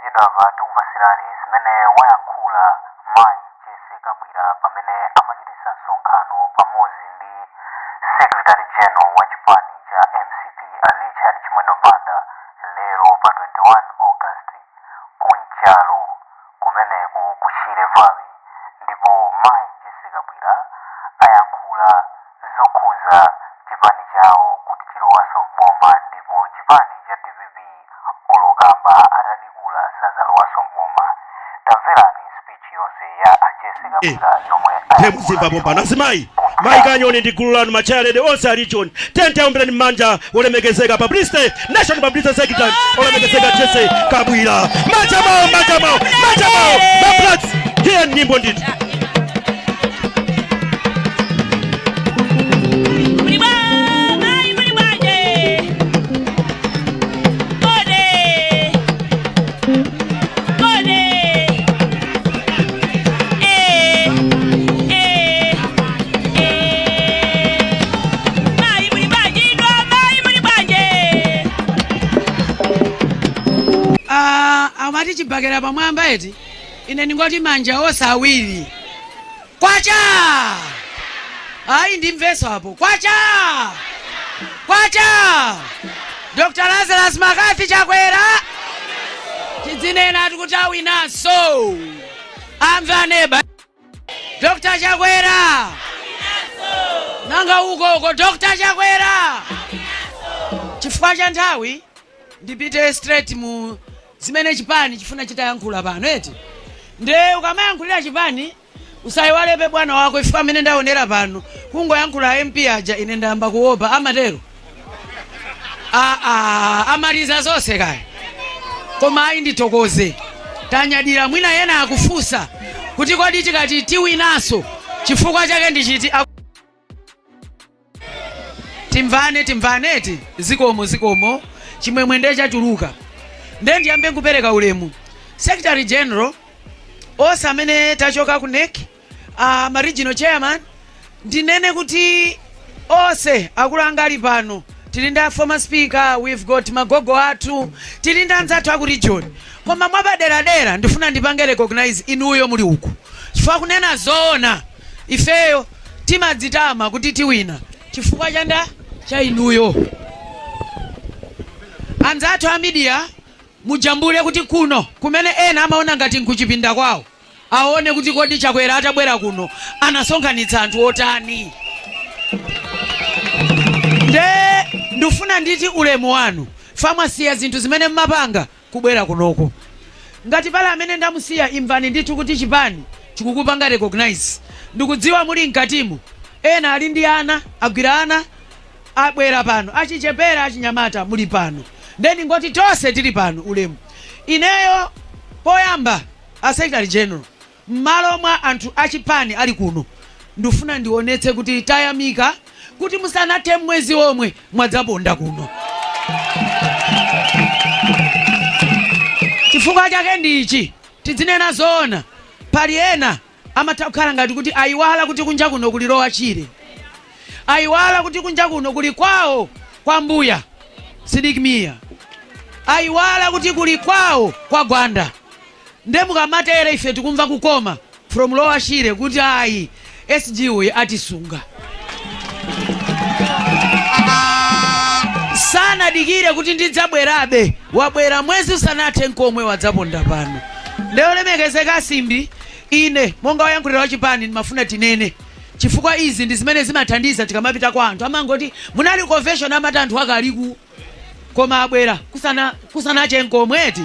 posachedwapa tikupasirani zimene wayankhula mayi Jesse Kabwira pamene amachititsa msonkhano pamodzi ndi Secretary General wa chipani cha MCP Richard Chimwendo Banda lero pa 21 August ku Nchalo kumeneku ku Shire Valley, ndipo mayi Jesse Kabwira ayankhula zokhuza chipani chawo kuti chilowaso mboma, ndipo chipani cha DPP olokamba atadikula sazalowaso mboma. Tamverani speech yonse ya Jesse Kabwira zomwe Zimbabwe pano asimayi mayi kanyoni ndi gulu lanu machalede onse a region tente aombera m'manja olemekezeka publicity national publicity secretary olemekezeka Jesse Kabwira. Majamao maplats here nyimbo nditi amati chibakera pamwamba eti ine ndingoti manja osawiri kwacha. Ayi ndimveso hapo kwacha. Dr. Lazarus Makathi Chakwera tidzinena tikutawi naso amvaneba Dr. Chakwera nanga uko Dr. Chakwera. Chifukwa cha nthawi ndipite straight mu zimene chipani chifuna chitayankhula pano eti nde ukamayankhulira chipani usayiwalepe bwana wako ifika amene ndaonera pano kungoyankhula MP aja ine ndayamba kuopa amatero amaliza zonse kaya. Koma ayi nditokoze tanyadira mwina yena akufusa kuti kodi tikati tiwinaso chifukwa chake ndichiti timvane eti zikomo chimwemwe nde chachuluka. Nde ndiyambe kupereka ulemu Secretary General onse amene tachoka ku NEC, ma regional chairman, ndinene kuti onse akulu anga ali pano. Tilinda former speaker, we've got magogo athu, tilinda anzathu aku region. Koma mwabaderadera ndifuna ndipange recognize inuyo muli uku chifukwa kunena zoona ifeyo timadzitama kuti tiwina chifukwa chanda cha inuyo. Anzathu a media mujambule kuti kuno kumene ena amaona ngati nkuchipinda kwawo aone kuti kodi Chakwera atabwera kuno anasonkhanitsa anthu otani. Ndufuna nditi ulemu wanu famasiya zinthu zimene mmapanga kubwera kunoko. Ngati pala amene ndamusiya imvani ndithu kuti chipani chikukupanga recognize. Ndikudziwa muli mkatimu ena ali ndi ana agwira ana abwera pano achichepera achinyamata muli pano. Ndeni ngoti tonse tili pano ulemu. Ineyo poyamba a Secretary General mmalo mwa anthu achipani ali kuno ndufuna ndionetse kuti tayamika kuti musanathe mwezi omwe mwadzabonda kuno. Chifukwa chake ndichi tidzinena zoona pali ena amatakhala ngati kuti ayiwala kuti kunja kuno kulilowa chire, ayiwala kuti kunja kuno kuli kwawo kwa mbuya Sidikimia, ayiwala kuti kuli kwawo kwa Gwanda. Nde mukamatera ife tikumva kukoma from lower Shire kuti ayi SG uye atisunga. Sana dikire kuti ndidzabwerabe wabwera mwezi usanathe nkomwe wadzaponda pano. Leo lemekezeka Simbi ine monga wayankhulira wa chipani ndimafuna tinene chifukwa izi ndi zimene zimathandiza tikamapita kwa anthu amangoti munali convention amati anthu akaliku koma abwera kusanache nkomweti.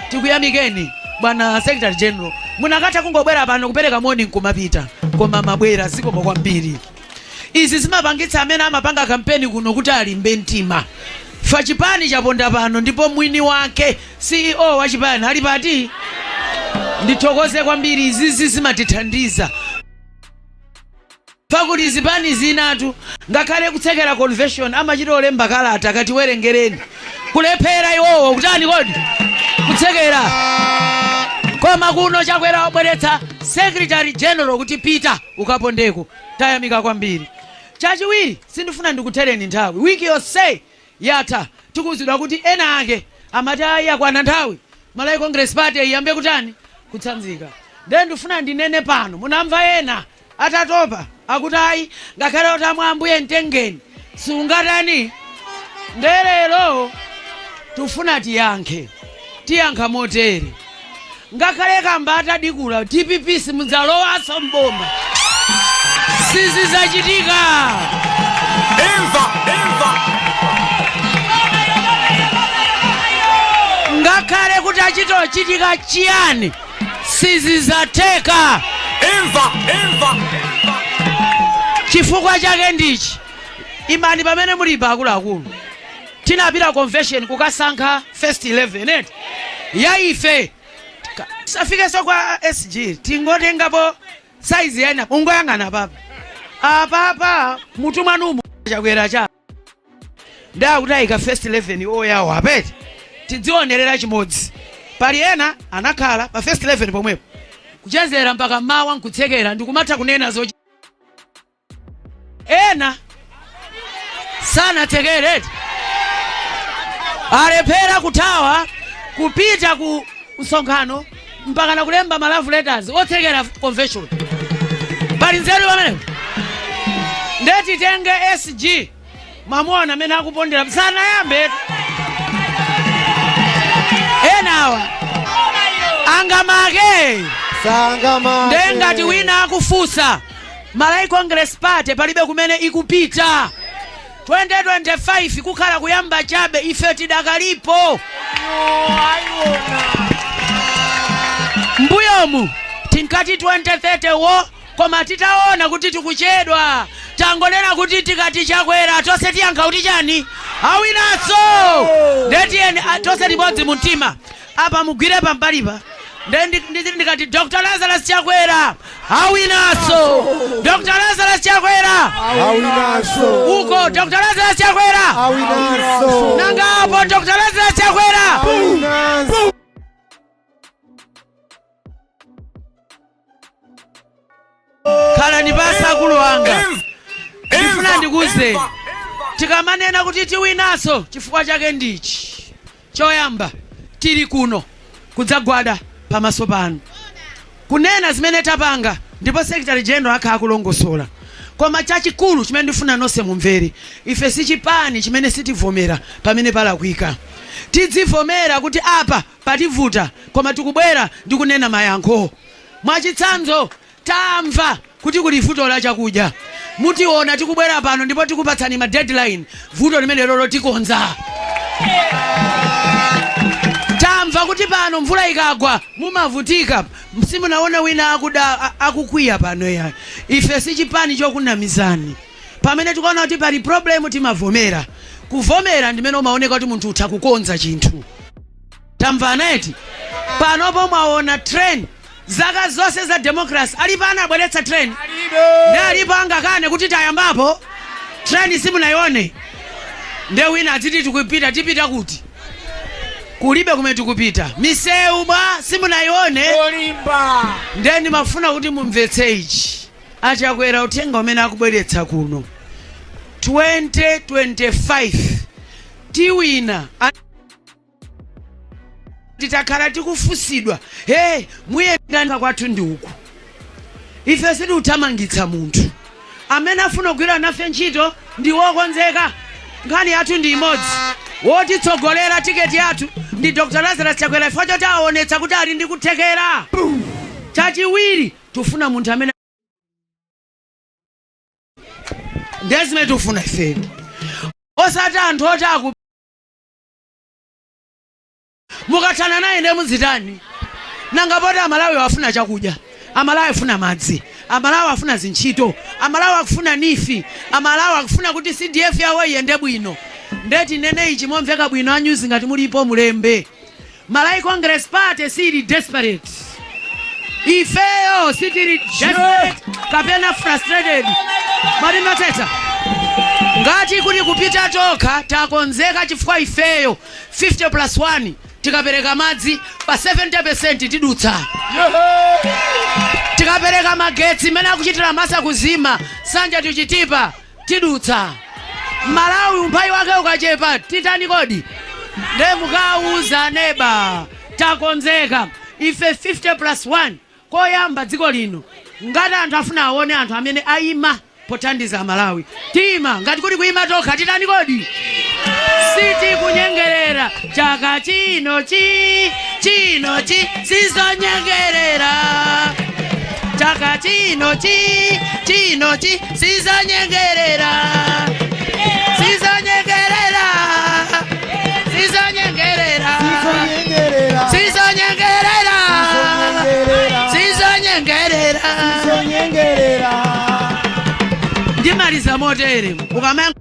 Tikuyamikeni bwana Secretary General munakatha kungobwera pano kupereka morning kumapita koma mabwera zikomo kwambiri. Izi zimapangitsa amene amapanga kampeni kuno kuti alimbe mtima. Fa chipani chaponda pano ndipo mwini wake CEO wa chipani ali pati. Ndithokoze kwambiri izi zimatithandiza. Pakuti zipani zinatu ngakhale kutsekera convention amachita olemba kalata kati werengereni kulephera iwowo kutani kodi kutsekera. Koma kuno Chakwera wabweretsa Secretary General kuti pita ukapondeko. Tayamika kwambiri. Chachiwiri sindifuna ndikutereni nthawi wiki yonse yatha tikuzidwa kuti ena ake amati ayi akwana nthawi Malawi Congress Party iyambe kutani kutsanzika. Then ndifuna ndinene pano munamva ena atatopa akuti ayi ngakhale utamwa ambuye mtengeni sungatani. Ndelero tufuna tiyankha motere ngakhale kamba atadikula DPP simudzalowaso mboma sizizachitika. Ngakhale kuti achitochitika chiyani sizizateka. Chifukwa chake ndichi imani pamene mulipa akuluakulu tinapita convention kukasankha first 11 ya ife safikeso kwa SG tingotengapo size yana ungoyang'ana papa mutu mwanumu chakwera cha ndakutayika first 11 oyawo apete tidzionerera chimodzi. Pali ena anakhala pa first 11 pomwepo kuchezera mpaka mawa nkutsekera ndikumatha kunena zochi. Ena sanatsekere alephera kuthawa kupita ku msonkhano mpaka na kulemba ma love letters otsekera convention. Pali nzeru pamenepo ndeti tenge SG mamuona amene akupondera sana yambe enawa angamake ndengati wina akufusa Malawi Congress Party palibe kumene ikupita. 2025 kukhala kuyamba chabe ife tidakalipo. Mbuyomu tinkati 2030 wo koma titaona kuti tikuchedwa tangonena kuti tikati chakwera tose tiyankha kuti chani awinaso ndetiyeni tose libodzi mumtima apa mugwire pambalipa ndikati Dr. Lazarus Chakwera awinaso. Dr. Lazarus Chakwera awinaso. Uko Dr. Lazarus Chakwera awinaso. Nangapo Dr. Lazarus Chakwera awinaso. Kala nipasa kuluwanga ndifuna ndikuze tikamanena kuti tiwinaso chifukwa chake ndichi choyamba tili kuno kudzagwada pamaso pano kunena zimene tapanga ndipo Secretary General akha kulongosola. Koma chachikulu chimene ndifuna nonse mumvere ife sichipani chimene sitivomera pamene palakwika. Tidzivomera kuti apa pativuta koma tikubwera ndikunena mayankho. Mwachitsanzo tamva kuti kuli vuto la chakudya mutiona tikubwera pano ndipo tikupatsani ma deadline vuto limene lolo tikonza. Tamva kuti pano mvula ikagwa mumavutika simunaona wina akukwiya pano ya ife sichipani chokunamizani pamene tikuona kuti pali problem timavomera. Kuvomera ndimene umaoneka kuti munthu utha kukonza chinthu. Tamvana eti panopo mwaona trend zaka zonse za democracy alipo anabweretsa trend nde alipo angakane kuti tayambapo trend simunaione nde wina adziti tikupita tipita kuti kulibe kumene tikupita misewu bwa simunaione nde ndimafuna kuti mumvetse ichi Achakwera uthenga umene akubweretsa kuno 2025 tiwina titakhala tikufusidwa muyenda kwathu ndi uku ife sitiuthamangitsa munthu amene afuna kugwira nafe ntchito ndi wokonzeka. Nkhani yathu ndi imodzi wotitsogolera tiketi yathu ndi Dr. Lazarus Chakwera ifo choti aonetsa kuti ali ndi kuthekera. Chachiwiri tufuna munthu amene ndezimene tufuna ife osati anthu oti mukathana naye ndi muzitani nangapoti Amalawi wafuna chakudya, Amalawi afuna madzi, Amalawi afuna zintchito, Amalawi akufuna nifi, Amalawi akufuna kuti CDF yawo iyende bwino. Ndeti nene ichi momveka bwino anyuzi ngati mulipo mulembe. Malawi Congress Party sili desperate. Ifeyo sitili desperate kapena frustrated. Marina teta ngati kuli kupita toka takonzeka chifukwa ifeyo 50+1 tikapereka madzi pa 70% tidutsa. Tikapereka magetsi mena kuchitira masa kuzima sanja tuchitipa tidutsa. Malawi umphawi wake ukachepa titani kodi nde mukauza neba takonzeka ife 50+1 koyamba dziko lino ngati anthu afuna aone anthu amene ayima pothandiza Malawi tima ngati kuti kuyima tokha titani kodi siti kunyengerera chaka chino sizonyengerera chaka chino sizonyengerera ndimaliza motere ukamanga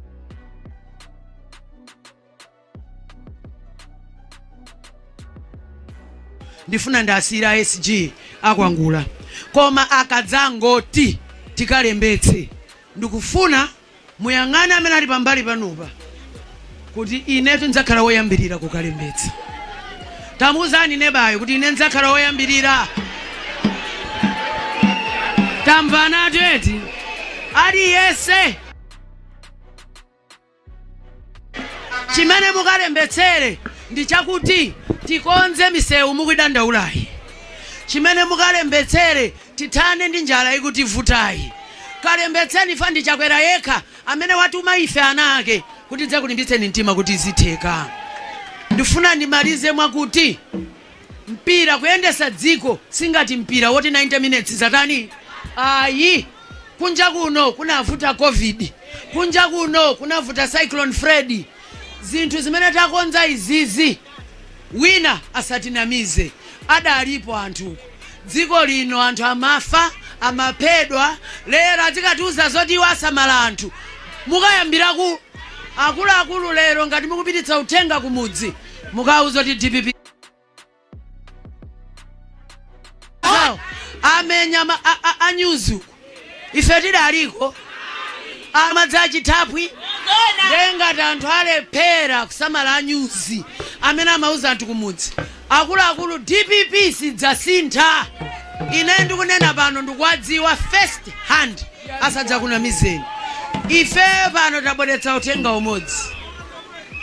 ndifuna ndasira SG akwangula koma akadzangoti tikalembetse ndikufuna muyang'ane amene ali pambali panupa kuti inetu ndzakhala woyambirira kukalembetsa tamuzani nebayo kuti ine ndzakhala woyambirira tamvana tweti aliyese chimene mukalembetsere ndi chakuti tikonze misewu mukudandaulayi chimene mukalembetsere tithane ndi njala ikuti vutayi kalembetseni fa ndi Chakwera yekha amene watuma ife anake kuti dzakulimbitseni mtima kuti zitheka ndifuna ndimalize mwakuti mpira kuyendesa dziko singati mpira woti 90 minutes zatani ayi kunja kuno kunavuta COVID kunja kuno kunavuta Cyclone Freddy zinthu zimene takonza izizi wina asatinamize adalipo anthu dziko lino anthu amafa amaphedwa lero azikatiuza zoti wasamala anthu mukayambira ku akuluakulu lero ngati mukupititsa uthenga kumudzi mukauza kuti DPP amenya anyuzu ife tidaliko amadza chithapwi ngati anthu alephera kusamala anyuzi amene amauza anthu kumudzi akuluakulu DPP sidzasintha ine ndikunena pano ndikuwadziwa first hand asadza kunamizeni ife pano tabweretsa uthenga umodzi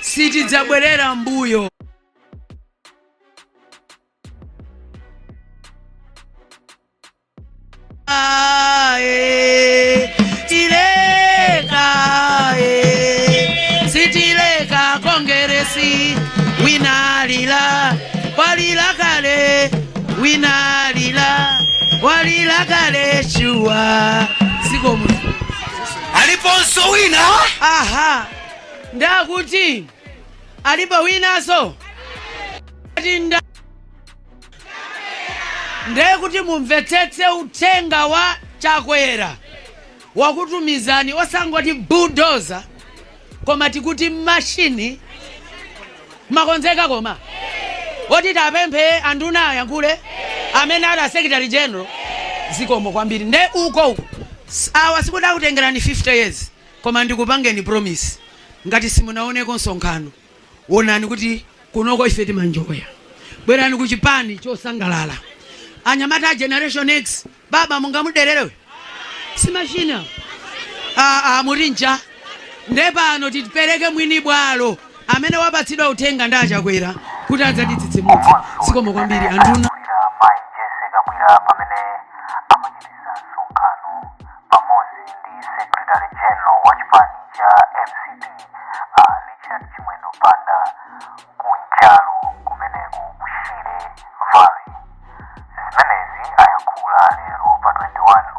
sitidzabwerera mbuyo sitileka kongeresi winalila walila kale winalila walila kale shuwa siko mu aliponso wina aha ndakuti alipo winaso ndekuti mumvetsetse uthenga wa Chakwera wakutumizani osangoti bulldozer koma tikuti machine makonzeka koma oti tapemphe anduna yankule amene ada secretary general zikomo kwambiri nde uko awa sikuda kutengerani 50 years koma ndikupangeni promise ngati simunaoneko nsonkhano wonani kuti kunoko ife timanjoya bwerani ku chipani chosangalala anyamata Generation X baba mungamudererewe si machina murinja nde pano tipereke mwini bwalo amene wapatsidwa uthenga ndi Chakwera kuti adzatitsitsimutsa sikomo kwambiri anduna Mai Jessica Mwira pamene amachitisa nsonkhano pamodzi ndi Secretary General wa chipani cha MCP Richard Chimwendo Banda ku Njalo kumeneku ku Shire Valley zimenezi ayankhula lero pa 21